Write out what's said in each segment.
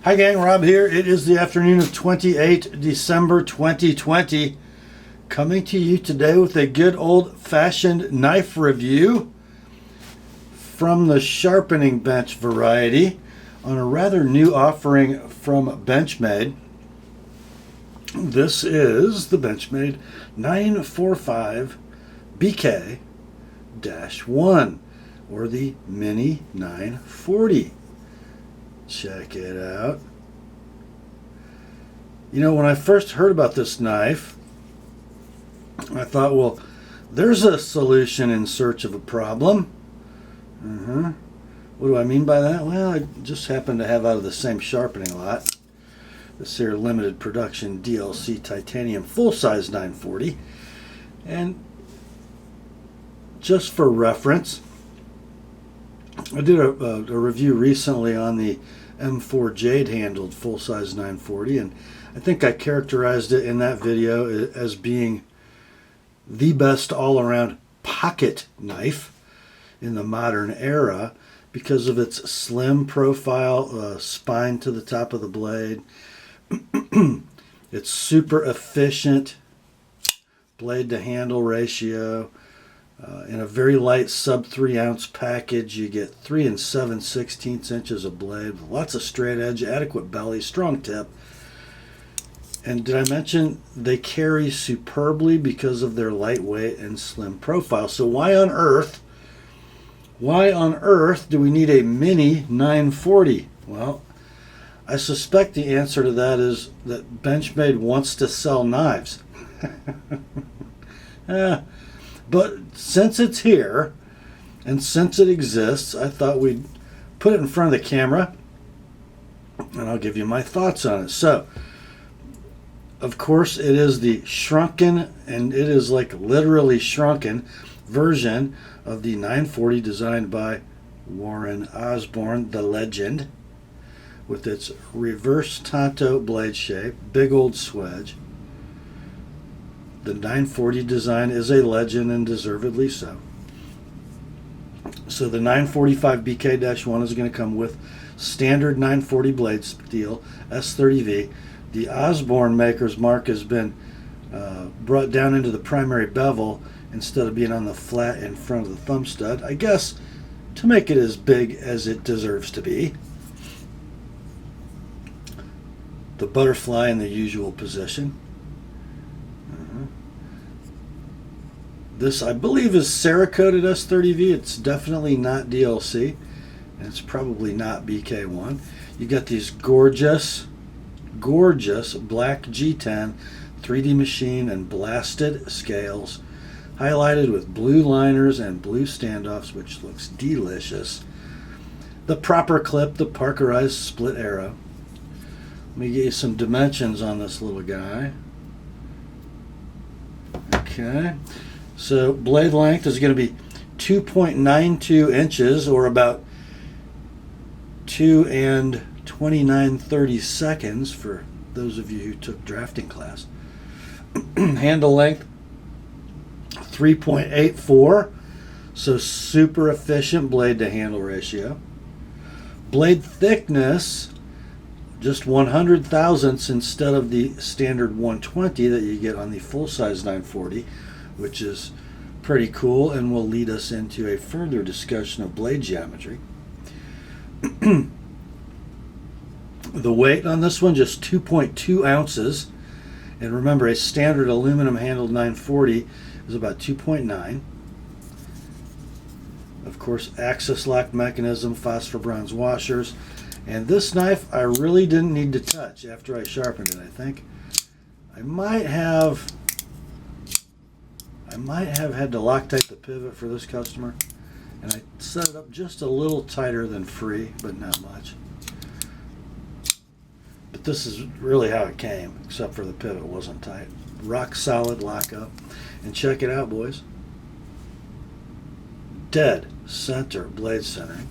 Hi gang, Rob here. It is the afternoon of 28 December 2020. Coming to you today with a good old-fashioned knife review from the sharpening bench variety on a rather new offering from Benchmade. This is the Benchmade 945BK-1 or the Mini 940. Check it out. You know, when I first heard about this knife, I thought, well, there's a solution in search of a problem. What do I mean by that? Well, I just happen to have out of the same sharpening lot this here limited production DLC titanium full-size 940. And just for reference, I did a review recently on the M4 jade handled full-size 940, and I think I characterized it in that video as being the best all-around pocket knife in the modern era because of its slim profile, spine to the top of the blade, its super efficient blade to handle ratio. In a very light sub 3 ounce package, you get 3 7/16 inches of blade, lots of straight edge, adequate belly, strong tip. And did I mention they carry superbly because of their lightweight and slim profile? So why on earth do we need a Mini 940? Well, I suspect the answer to that is that Benchmade wants to sell knives. But since it's here, and since it exists, I thought we'd put it in front of the camera, and I'll give you my thoughts on it. So, of course, it is the shrunken, and it is like literally shrunken, version of the 940 designed by Warren Osborne, the legend, with its reverse tanto blade shape, big old swedge. The 940 design is a legend, and deservedly so. So the 945BK-1 is going to come with standard 940 blade steel, S30V. The Osborne maker's mark has been brought down into the primary bevel instead of being on the flat in front of the thumb stud, I guess to make it as big as it deserves to be. The butterfly in the usual position. This, I believe, is Cerakoted S30V. It's definitely not DLC, and it's probably not BK1. You got these gorgeous black G10 3D machine and blasted scales, highlighted with blue liners and blue standoffs, which looks delicious. The proper clip, the Parkerized split arrow. Let me get you some dimensions on this little guy. Okay. So blade length is going to be 2.92 inches, or about 2 and 29/30 for those of you who took drafting class. Handle length 3.84, so super efficient blade to handle ratio. Blade thickness just 100 thousandths instead of the standard 120 that you get on the full-size 940, which is pretty cool and will lead us into a further discussion of blade geometry. The weight on this one, just 2.2 ounces. And remember, a standard aluminum handled 940 is about 2.9. Of course, axis lock mechanism, phosphor bronze washers. And this knife I really didn't need to touch after I sharpened it, I think. I might have had to Loctite the pivot for this customer, and I set it up just a little tighter than free, but not much. But this is really how it came, except for the pivot wasn't tight. Rock solid lockup. And check it out, boys. Dead center blade centering.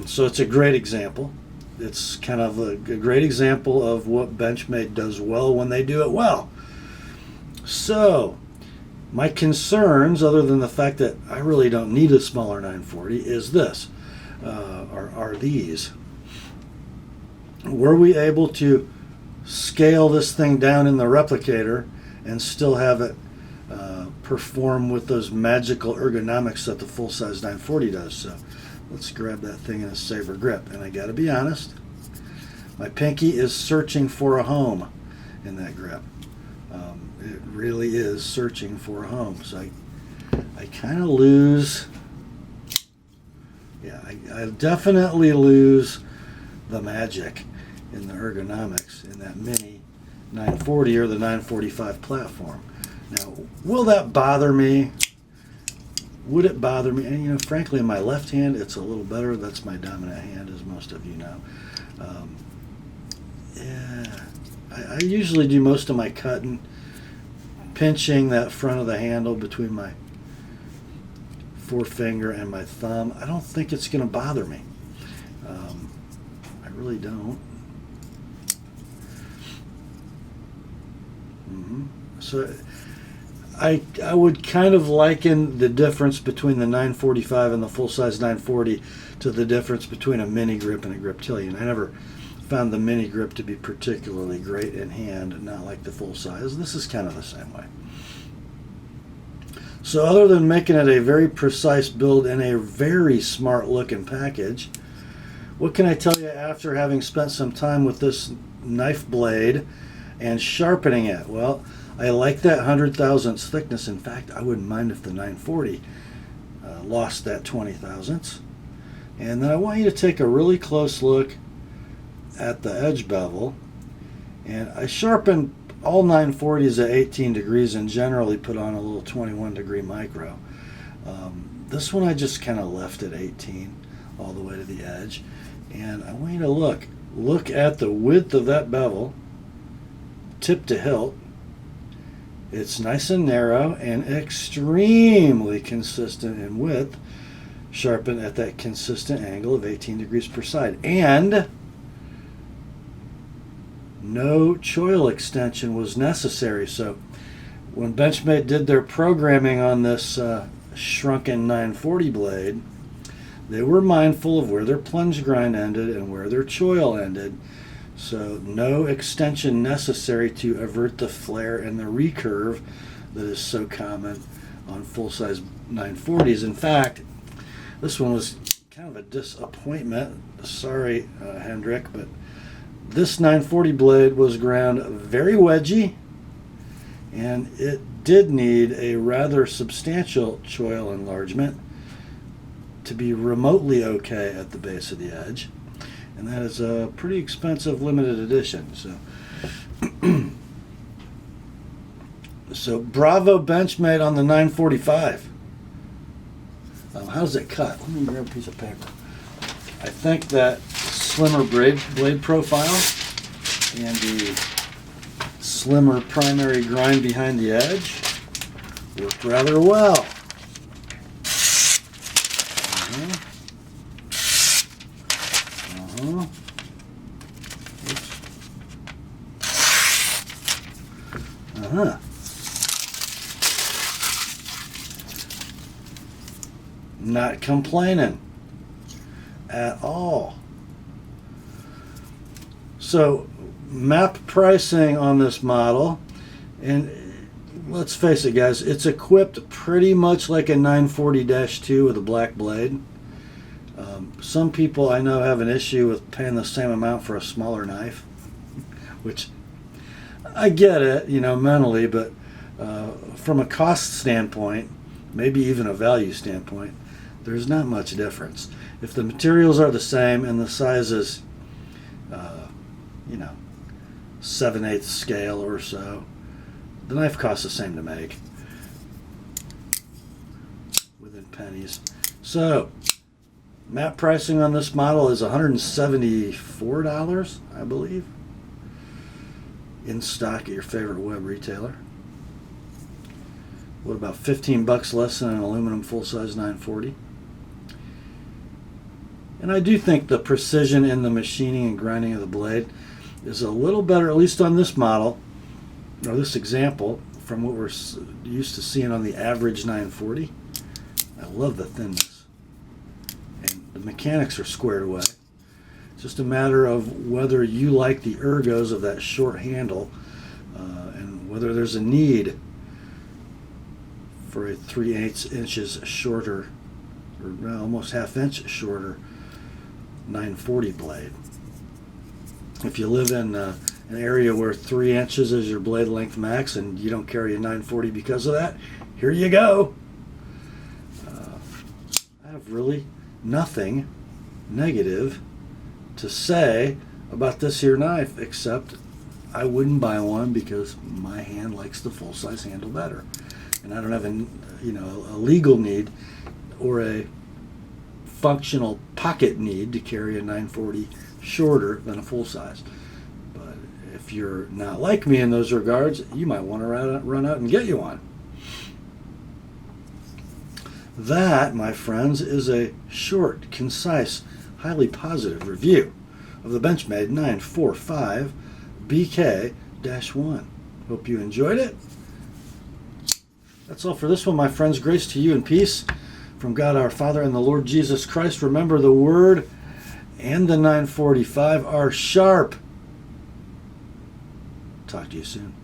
So it's a great example. It's kind of a great example of what Benchmade does well when they do it well. So, my concerns, other than the fact that I really don't need a smaller 940, is this, are these. were we able to scale this thing down in the replicator and still have it perform with those magical ergonomics that the full-size 940 does. So let's grab that thing in a saber grip. And I got to be honest, my pinky is searching for a home in that grip. It really is searching for a home. So I kind of lose, yeah, I definitely lose the magic in the ergonomics in that mini 940 or the 945 platform. Now, will that bother me? Would it bother me? And, you know, frankly, in my left hand, it's a little better. That's my dominant hand, as most of you know. Yeah, I usually do most of my cutting, pinching that front of the handle between my forefinger and my thumb. I don't think it's going to bother me. I really don't. So I would kind of liken the difference between the 945 and the full-size 940 to the difference between a mini grip and a griptilian. I never found the mini grip to be particularly great in hand, not like the full-size. This is kind of the same way. So other than making it a very precise build and a very smart looking package, what can I tell you after having spent some time with this knife blade and sharpening it? Well, I like that 100 thousandths thickness. In fact, I wouldn't mind if the 940 lost that 20 thousandths. And then I want you to take a really close look at the edge bevel. And I sharpen all 940s at 18 degrees and generally put on a little 21 degree micro. This one I just kind of left at 18 all the way to the edge. And I want you to look at the width of that bevel, tip to hilt. It's nice and narrow and extremely consistent in width, sharpened at that consistent angle of 18 degrees per side. And no choil extension was necessary. So when Benchmade did their programming on this shrunken 940 blade, they were mindful of where their plunge grind ended and where their choil ended. So no extension necessary to avert the flare and the recurve that is so common on full-size 940s. In fact, this one was kind of a disappointment. Sorry, Hendrik, but this 940 blade was ground very wedgy, and it did need a rather substantial choil enlargement to be remotely okay at the base of the edge. And that is a pretty expensive limited edition. So bravo Benchmade on the 945. How does it cut? Let me grab a piece of paper. I think that slimmer blade profile and the slimmer primary grind behind the edge worked rather well. Not complaining at all. So map pricing on this model, and let's face it guys, it's equipped pretty much like a 940-2 with a black blade. Some people I know have an issue with paying the same amount for a smaller knife, which I get it, you know, mentally, but from a cost standpoint, maybe even a value standpoint, there's not much difference. If the materials are the same and the size is, you know, 7/8 scale or so, the knife costs the same to make, within pennies. So, map pricing on this model is $174, I believe, in stock at your favorite web retailer. What, about 15 bucks less than an aluminum full-size 940? And I do think the precision in the machining and grinding of the blade is a little better, at least on this model, or this example, from what we're used to seeing on the average 940. I love the thinness. And the mechanics are squared away. Just a matter of whether you like the ergos of that short handle and whether there's a need for a 3/8 inches shorter, or almost ½ inch shorter 940 blade. If you live in an area where 3 inches is your blade length max and you don't carry a 940 because of that, here you go. I have really nothing negative to say about this here knife, except I wouldn't buy one because my hand likes the full-size handle better, and I don't have a legal need or a functional pocket need to carry a 940 shorter than a full size. But if you're not like me in those regards, you might want to run out and get you one. That, my friends, is a short, concise, highly positive review of the Benchmade 945BK-1. Hope you enjoyed it. That's all for this one, my friends. Grace to you and peace from God our Father and the Lord Jesus Christ. Remember, the Word and the 945 are sharp. Talk to you soon.